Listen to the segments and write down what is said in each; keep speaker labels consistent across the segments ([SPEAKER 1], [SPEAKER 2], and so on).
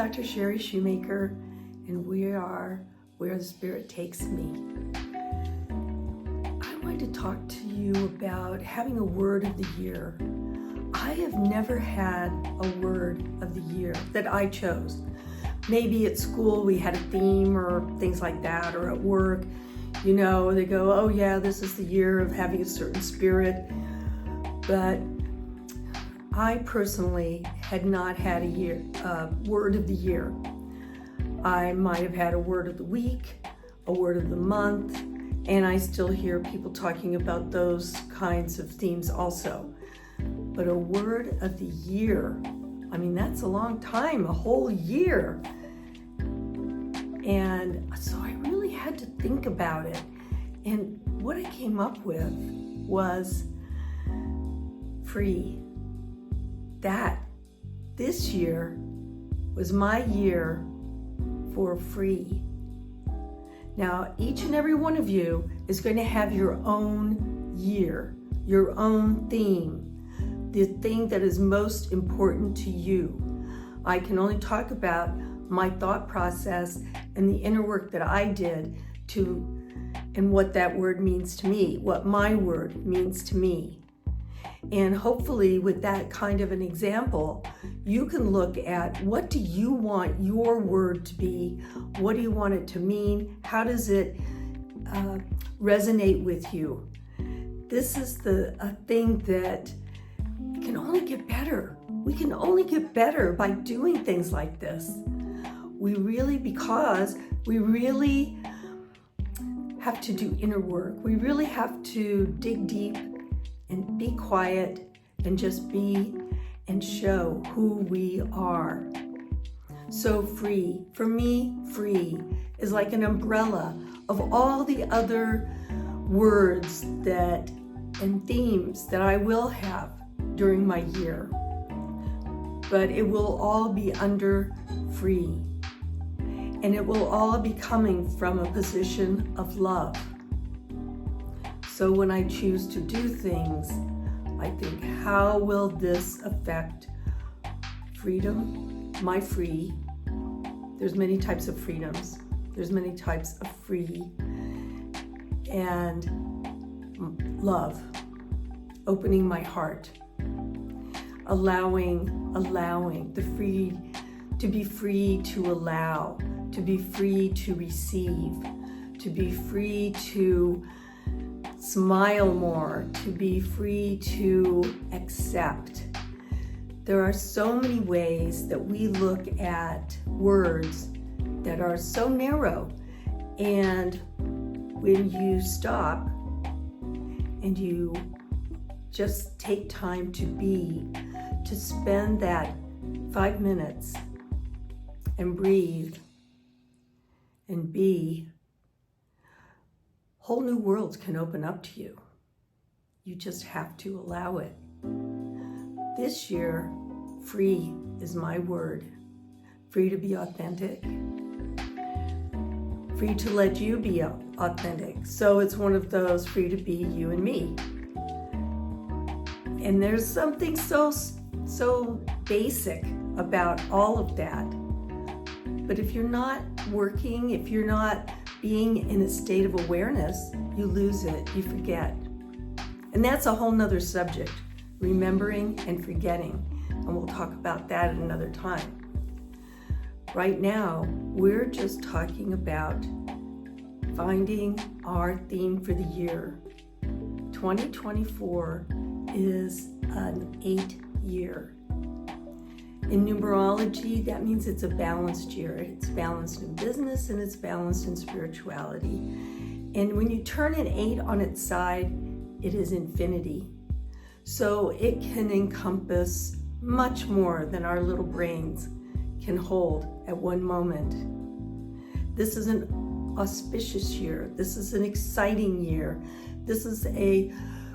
[SPEAKER 1] Dr. Sherry Shoemaker, and we are Where the Spirit Takes Me. I wanted to talk to you about having a word of the year. I have never had a word of the year that I chose. Maybe at school we had a theme or things like that, or at work, you know, they go, oh yeah, this is the year of having a certain spirit. But I personally had not had a word of the year. I might have had a word of the week, a word of the month, and I still hear people talking about those kinds of themes also. But a word of the year, I mean, that's a long time, a whole year. And so I really had to think about it. And what I came up with was free. That this year was my year for free. Now, each and every one of you is going to have your own year, your own theme, the thing that is most important to you. I can only talk about my thought process and the inner work that I did and what that word means to me, what my word means to me. And hopefully with that kind of an example, you can look at what do you want your word to be? What do you want it to mean? How does it resonate with you? This is a thing that can only get better. We can only get better by doing things like this. Because we really have to do inner work. We really have to dig deep and be quiet and just be and show who we are. So free, for me, free is like an umbrella of all the other words and themes that I will have during my year. But it will all be under free. And it will all be coming from a position of love. So when I choose to do things, I think, how will this affect freedom, my free? There's many types of freedoms. There's many types of free. And love, opening my heart, allowing the free, to be free to allow, to be free to receive, to be free to smile more, to be free to accept. There are so many ways that we look at words that are so narrow. And when you stop and you just take time to spend that 5 minutes and breathe and be, whole new worlds can open up to you. You just have to allow it. This year, free is my word. Free to be authentic. Free to let you be authentic. So it's one of those free to be you and me. And there's something so basic about all of that. But if you're not working, if you're not being in a state of awareness, you lose it, you forget. And that's a whole nother subject, remembering and forgetting. And we'll talk about that at another time. Right now, we're just talking about finding our theme for the year. 2024 is an 8 year. In numerology, that means it's a balanced year. It's balanced in business and it's balanced in spirituality. And when you turn an 8 on its side, it is infinity. So it can encompass much more than our little brains can hold at one moment. This is an auspicious year. This is an exciting year. This is a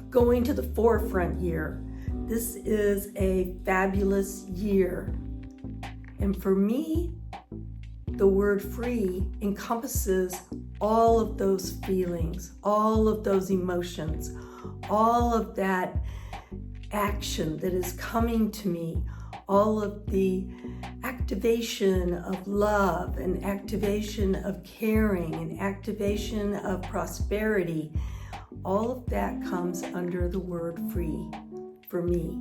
[SPEAKER 1] going to the forefront year. This is a fabulous year. And for me, the word free encompasses all of those feelings, all of those emotions, all of that action that is coming to me, all of the activation of love and activation of caring and activation of prosperity, all of that comes under the word free for me.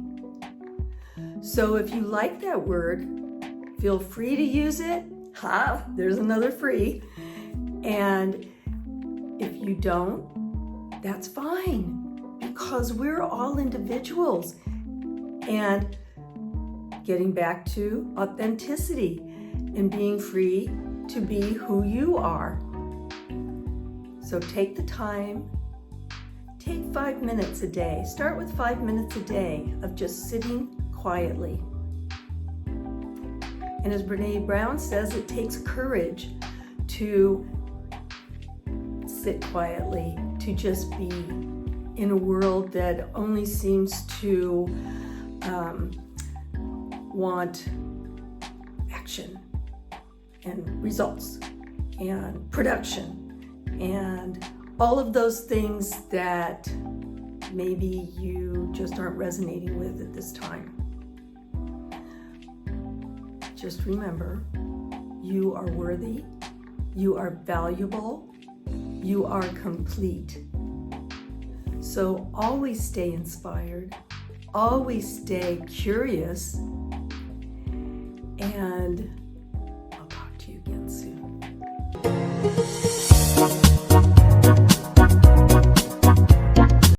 [SPEAKER 1] So if you like that word, feel free to use it. There's another free. And if you don't, that's fine, because we're all individuals. And getting back to authenticity and being free to be who you are. So take the time, take 5 minutes a day. Start with 5 minutes a day of just sitting quietly. And as Brene Brown says, it takes courage to sit quietly, to just be in a world that only seems to want action and results and production and all of those things that maybe you just aren't resonating with at this time. Just remember, you are worthy, you are valuable, you are complete. So always stay inspired, always stay curious, and